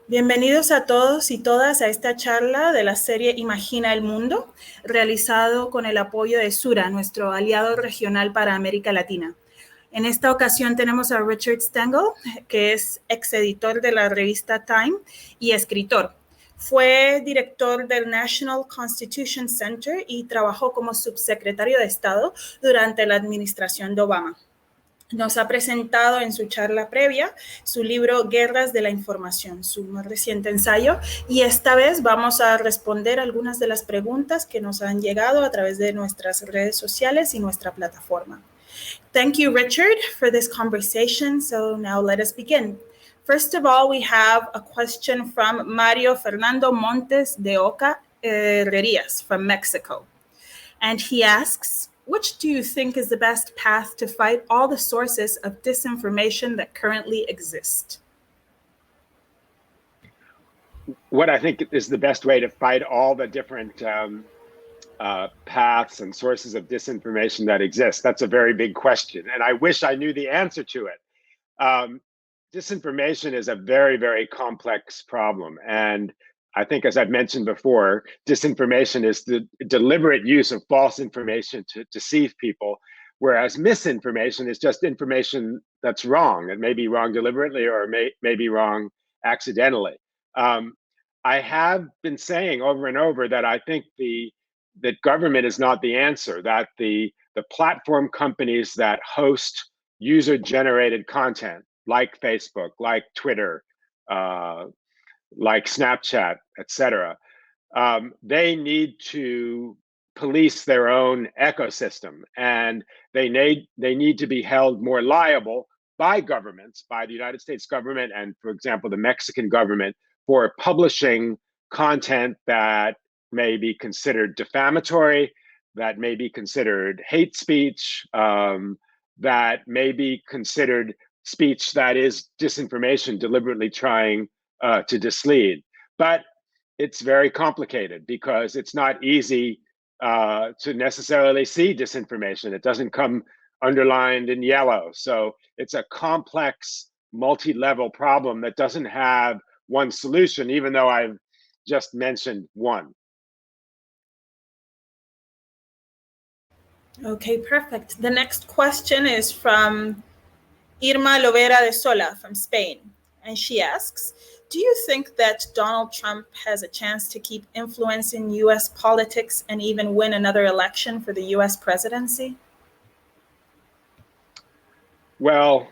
Bienvenidos a todos y todas a esta charla de la serie Imagina el Mundo, realizado con el apoyo de SURA, nuestro aliado regional para América Latina. En esta ocasión tenemos a Richard Stengel, que es exeditor de la revista Time y escritor. Fue director del National Constitution Center y trabajó como subsecretario de Estado durante la administración de Obama. Nos ha presentado en su charla previa su libro Guerras de la información, su más reciente ensayo, y esta vez vamos a responder algunas de las preguntas que nos han llegado a través de nuestras redes sociales y nuestra plataforma. Thank you, Richard, for this conversation. So now let us begin. First of all, we have a question from Mario Fernando Montes de Oca Herrerías from Mexico. And he asks, which do you think is the best path to fight all the sources of disinformation that currently exist? What I think is the best way to fight all the different paths and sources of disinformation that exist? That's a very big question, and I wish I knew the answer to it. Disinformation is a very, very complex problem, and I think, as I've mentioned before, disinformation is the deliberate use of false information to deceive people, whereas misinformation is just information that's wrong. It may be wrong deliberately or may be wrong accidentally. I have been saying over and over that I think that government is not the answer, that the platform companies that host user-generated content, like Facebook, like Twitter, like Snapchat, etc., they need to police their own ecosystem, and they need to be held more liable by governments, by the United States government and, for example, the Mexican government, for publishing content that may be considered defamatory, that may be considered hate speech, that may be considered speech that is disinformation, deliberately trying to mislead. But it's very complicated because it's not easy to necessarily see disinformation. It doesn't come underlined in yellow. So it's a complex, multi-level problem that doesn't have one solution, even though I've just mentioned one. Okay, perfect. The next question is from Irma Lovera de Sola from Spain. And she asks, do you think that Donald Trump has a chance to keep influencing U.S. politics and even win another election for the U.S. presidency? Well,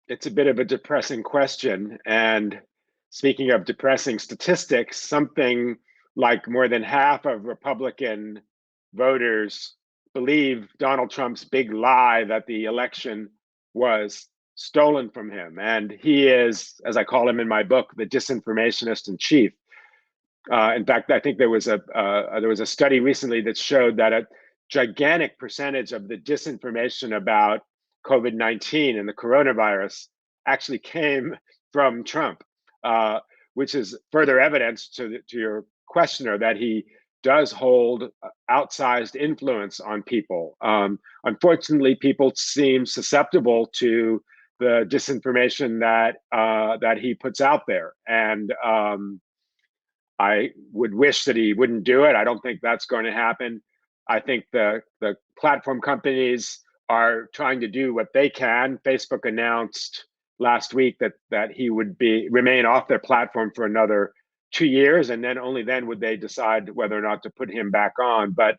it's a bit of a depressing question. And speaking of depressing statistics, something like more than half of Republican voters believe Donald Trump's big lie that the election was stolen from him. And he is, as I call him in my book, the disinformationist in chief. In fact, I think there was a study recently that showed that a gigantic percentage of the disinformation about COVID-19 and the coronavirus actually came from Trump, which is further evidence to your questioner that he does hold outsized influence on people. Unfortunately, people seem susceptible to the disinformation that he puts out there, and I would wish that he wouldn't do it. I don't think that's going to happen. I think the platform companies are trying to do what they can. Facebook announced last week that he would remain off their platform for another 2 years, and then only then would they decide whether or not to put him back on. But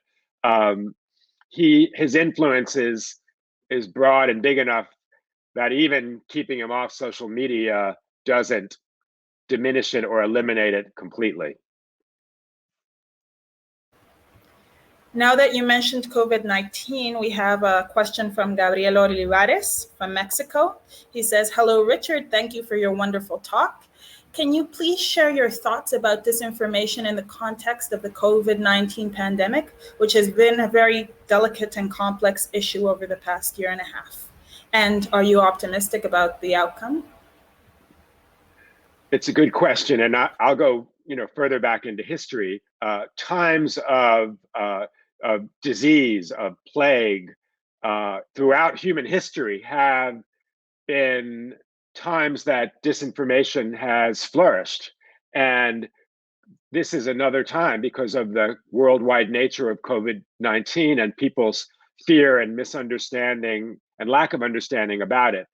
his influence is broad and big enough that even keeping him off social media doesn't diminish it or eliminate it completely. Now that you mentioned COVID-19, we have a question from Gabriel Olivares from Mexico. He says, hello, Richard. Thank you for your wonderful talk. Can you please share your thoughts about disinformation in the context of the COVID-19 pandemic, which has been a very delicate and complex issue over the past year and a half? And are you optimistic about the outcome? It's a good question, and I'll go further back into history. Times of disease, of plague, throughout human history have been times that disinformation has flourished. And this is another time because of the worldwide nature of COVID-19 and people's fear and misunderstanding and lack of understanding about it.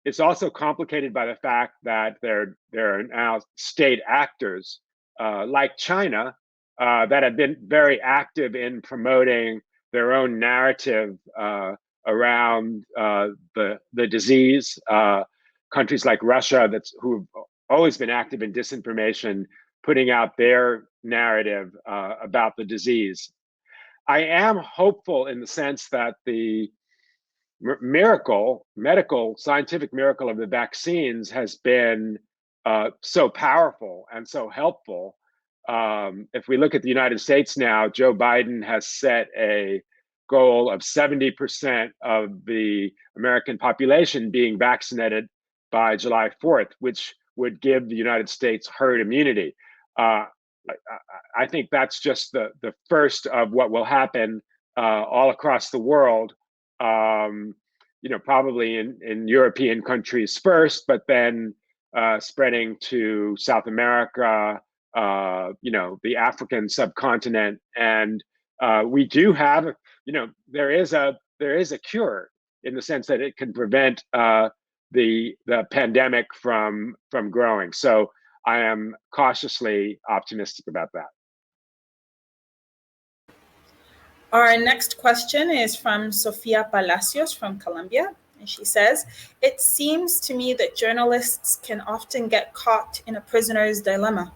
It's also complicated by the fact that there are now state actors like China that have been very active in promoting their own narrative around the disease. Countries like Russia who've always been active in disinformation, putting out their narrative about the disease. I am hopeful in the sense that the medical, scientific miracle of the vaccines has been so powerful and so helpful. If we look at the United States now, Joe Biden has set a goal of 70% of the American population being vaccinated by July 4th, which would give the United States herd immunity. I think that's just the first of what will happen all across the world. Probably in European countries first, but then spreading to South America, the African subcontinent, and we do have, there is a cure in the sense that it can prevent the pandemic from growing. So I am cautiously optimistic about that. Our next question is from Sofia Palacios from Colombia. And she says, "It seems to me that journalists can often get caught in a prisoner's dilemma.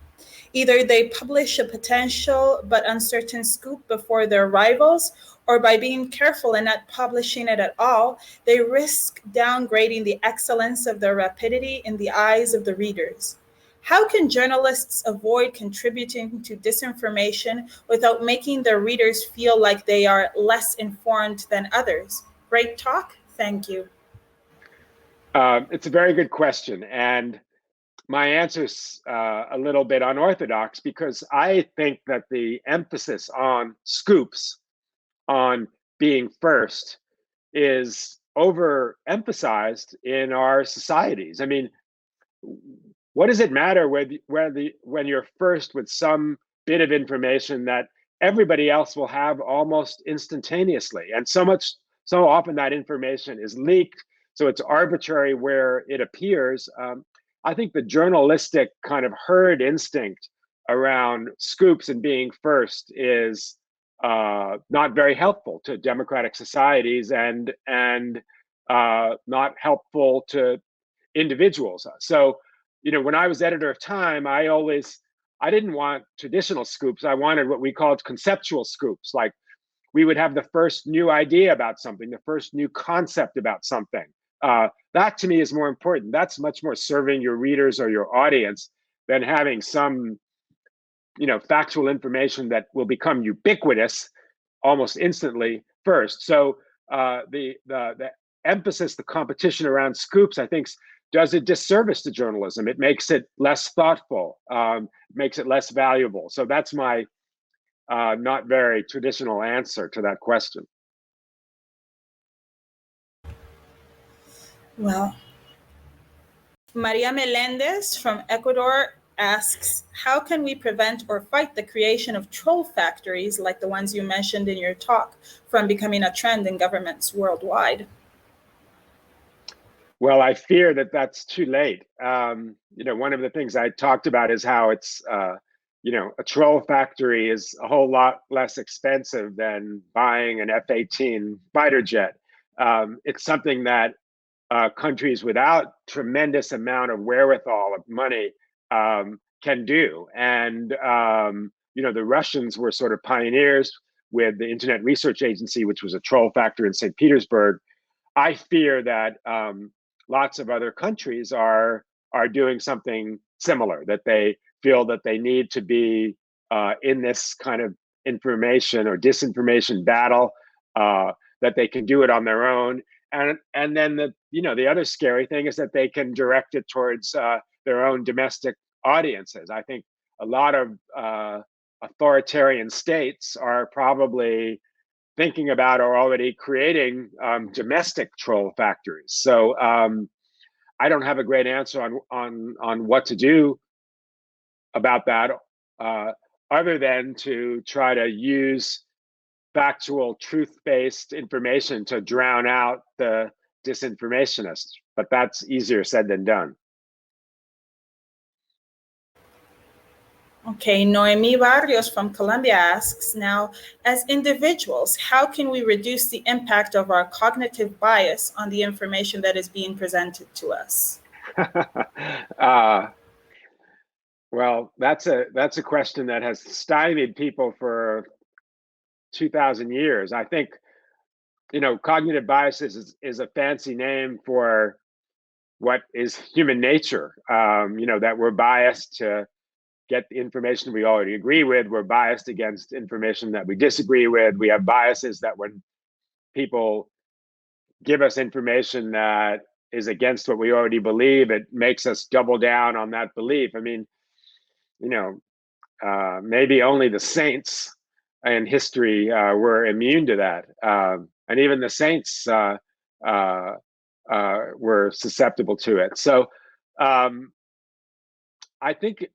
Either they publish a potential but uncertain scoop before their rivals, or by being careful and not publishing it at all, they risk downgrading the excellence of their rapidity in the eyes of the readers. How can journalists avoid contributing to disinformation without making their readers feel like they are less informed than others? Great talk. Thank you." It's a very good question. And my answer's a little bit unorthodox because I think that the emphasis on scoops, on being first, is overemphasized in our societies. I mean, what does it matter when you're first with some bit of information that everybody else will have almost instantaneously? And so often that information is leaked, so it's arbitrary where it appears. I think the journalistic kind of herd instinct around scoops and being first is not very helpful to democratic societies and not helpful to individuals. So, when I was editor of Time, I didn't want traditional scoops. I wanted what we called conceptual scoops. Like, we would have the first new idea about something, the first new concept about something. That to me is more important. That's much more serving your readers or your audience than having some, factual information that will become ubiquitous almost instantly first. So the emphasis, the competition around scoops, I think, does a disservice to journalism. It makes it less thoughtful, makes it less valuable. So that's my not very traditional answer to that question. Well, Maria Melendez from Ecuador asks, "How can we prevent or fight the creation of troll factories like the ones you mentioned in your talk from becoming a trend in governments worldwide?" Well, I fear that that's too late. One of the things I talked about is how it's, a troll factory is a whole lot less expensive than buying an F-18 fighter jet. It's something that countries without tremendous amount of wherewithal of money can do. And, the Russians were sort of pioneers with the Internet Research Agency, which was a troll factory in St. Petersburg. I fear that lots of other countries are doing something similar, that they feel that they need to be in this kind of information or disinformation battle, that they can do it on their own. And then the other scary thing is that they can direct it towards their own domestic audiences. I think a lot of authoritarian states are probably thinking about or already creating domestic troll factories. So I don't have a great answer on what to do about that, other than to try to use factual, truth-based information to drown out the disinformationists. But that's easier said than done. Okay, Noemi Barrios from Colombia asks, now, as individuals, how can we reduce the impact of our cognitive bias on the information that is being presented to us? Well, that's a question that has stymied people for 2,000 years. I think, cognitive bias is a fancy name for what is human nature. That we're biased to get the information we already agree with. We're biased against information that we disagree with. We have biases that when people give us information that is against what we already believe, it makes us double down on that belief. I mean, maybe only the saints in history were immune to that. And even the saints were susceptible to it. So I think,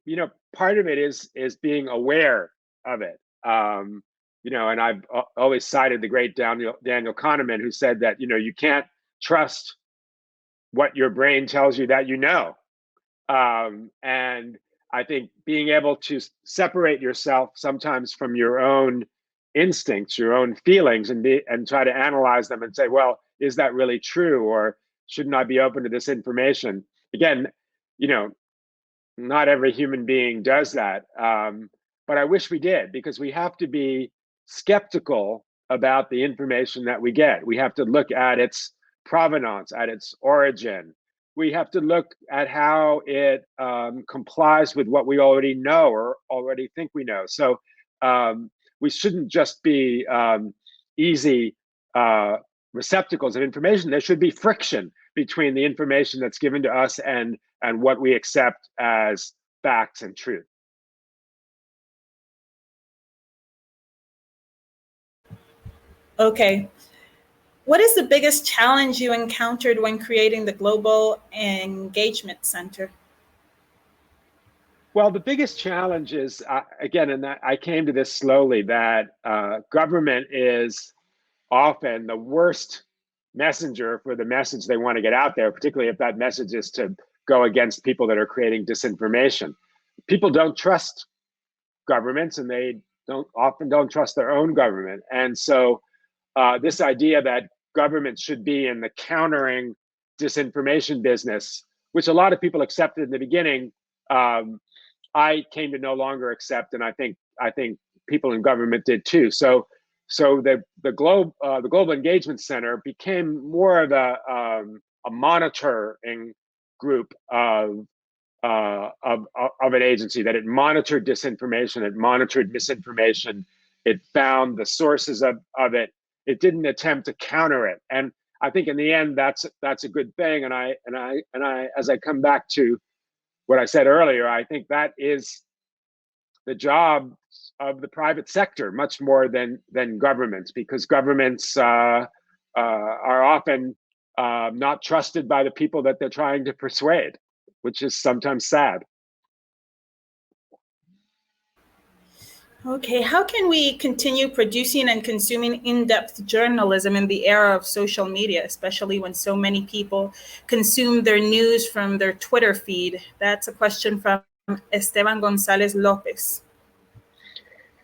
part of it is being aware of it. And I've always cited the great Daniel Kahneman, who said that, you can't trust what your brain tells you that you know. And I think being able to separate yourself sometimes from your own instincts, your own feelings, and try to analyze them and say, well, is that really true? Or shouldn't I be open to this information? Again, not every human being does that. But I wish we did, because we have to be skeptical about the information that we get. We have to look at its provenance, at its origin. We have to look at how it complies with what we already know or already think we know. So we shouldn't just be easy receptacles of information. There should be friction between the information that's given to us and what we accept as facts and truth. Okay. What is the biggest challenge you encountered when creating the Global Engagement Center? Well, the biggest challenge is, again, and I came to this slowly, that government is often the worst messenger for the message they want to get out there, particularly if that message is to go against people that are creating disinformation. People don't trust governments, and they often don't trust their own government. And so this idea that government should be in the countering disinformation business, which a lot of people accepted in the beginning, I came to no longer accept, and I think people in government did too. So the Global Engagement Center became more of a monitoring group of an agency, that it monitored disinformation, it monitored misinformation, it found the sources of it. It didn't attempt to counter it, and I think in the end that's a good thing. And I as I come back to what I said earlier, I think that is the job of the private sector much more than governments, because governments are often not trusted by the people that they're trying to persuade, which is sometimes sad. Okay, how can we continue producing and consuming in-depth journalism in the era of social media, especially when so many people consume their news from their Twitter feed? That's a question from Esteban Gonzalez Lopez.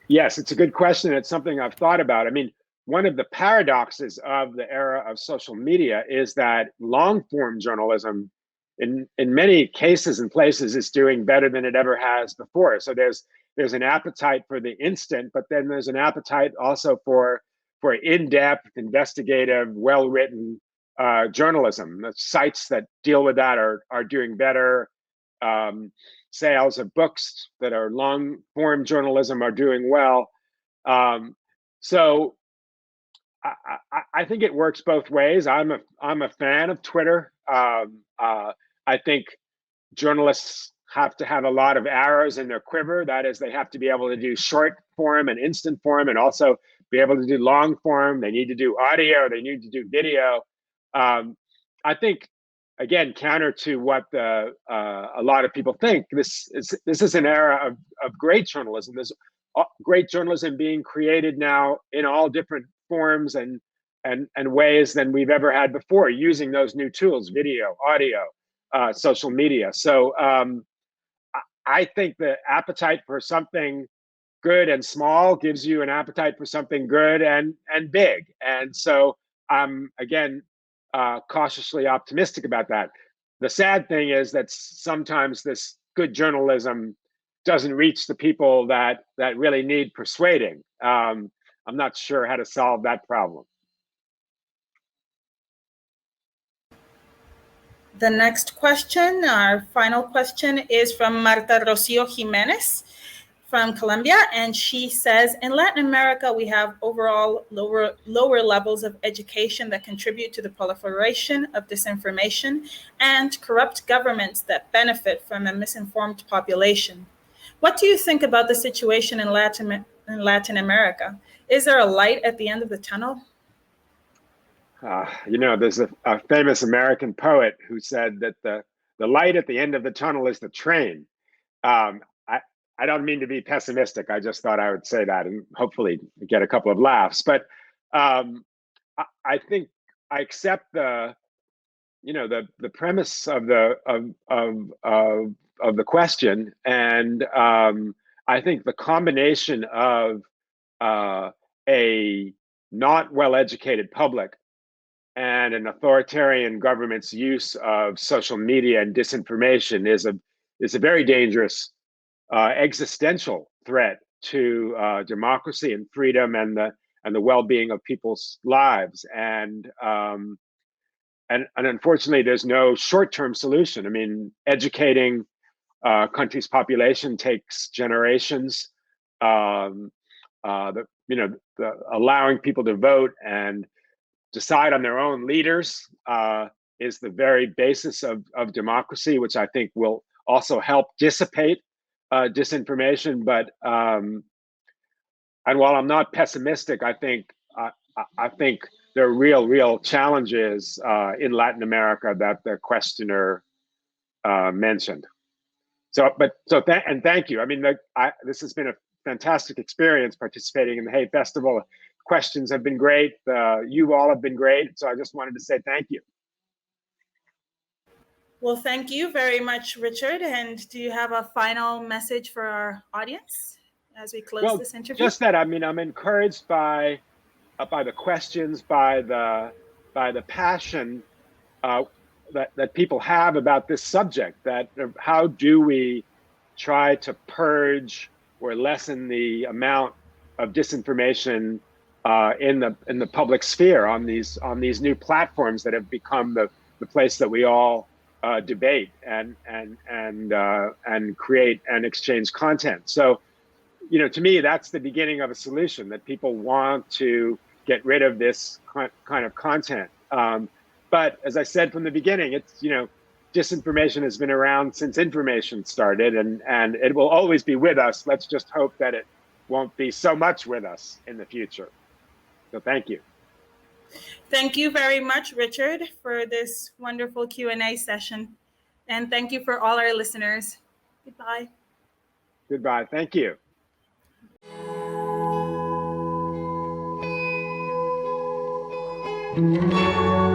Yes, it's a good question. It's something I've thought about. I mean, one of the paradoxes of the era of social media is that long-form journalism, in many cases and places, is doing better than it ever has before. So there's an appetite for the instant, but then there's an appetite also for in-depth, investigative, well-written journalism. The sites that deal with that are doing better. Sales of books that are long-form journalism are doing well. So I think it works both ways. I'm a fan of Twitter. I think journalists have to have a lot of arrows in their quiver. That is, they have to be able to do short form and instant form, and also be able to do long form. They need to do audio. They need to do video. I think, again, counter to what a lot of people think, this is an era of great journalism. There's great journalism being created now in all different forms and ways than we've ever had before, using those new tools: video, audio, social media. So I think the appetite for something good and small gives you an appetite for something good and big. And so I'm, again, cautiously optimistic about that. The sad thing is that sometimes this good journalism doesn't reach the people that really need persuading. I'm not sure how to solve that problem. The next question, our final question, is from Marta Rocio Jimenez from Colombia, and she says, in Latin America, we have overall lower levels of education that contribute to the proliferation of disinformation and corrupt governments that benefit from a misinformed population. What do you think about the situation in Latin America? Is there a light at the end of the tunnel? There's a famous American poet who said that the light at the end of the tunnel is the train. I don't mean to be pessimistic. I just thought I would say that and hopefully get a couple of laughs. But I think I accept the premise of the question, and I think the combination of a not well-educated public and an authoritarian government's use of social media and disinformation is a very dangerous existential threat to democracy and freedom and the well-being of people's lives. And unfortunately, there's no short-term solution. I mean, educating country's population takes generations. Allowing people to vote and decide on their own leaders is the very basis of democracy, which I think will also help dissipate disinformation. But and while I'm not pessimistic, I think there are real challenges in Latin America that the questioner mentioned. And thank you. I mean, this has been a fantastic experience participating in the Hay Festival. Questions have been great. You all have been great. So I just wanted to say thank you. Well, thank you very much, Richard. And do you have a final message for our audience as we close this interview? Just that, I mean, I'm encouraged by the questions, by the passion that people have about this subject. That how do we try to purge or lessen the amount of disinformation in the public sphere on these new platforms that have become the place that we all debate and create and exchange content. So, to me, that's the beginning of a solution, that people want to get rid of this kind of content. But as I said from the beginning, it's, disinformation has been around since information started, and it will always be with us. Let's just hope that it won't be so much with us in the future. So thank you. Thank you very much, Richard, for this wonderful Q&A session. And thank you for all our listeners. Goodbye. Goodbye. Thank you. Mm-hmm.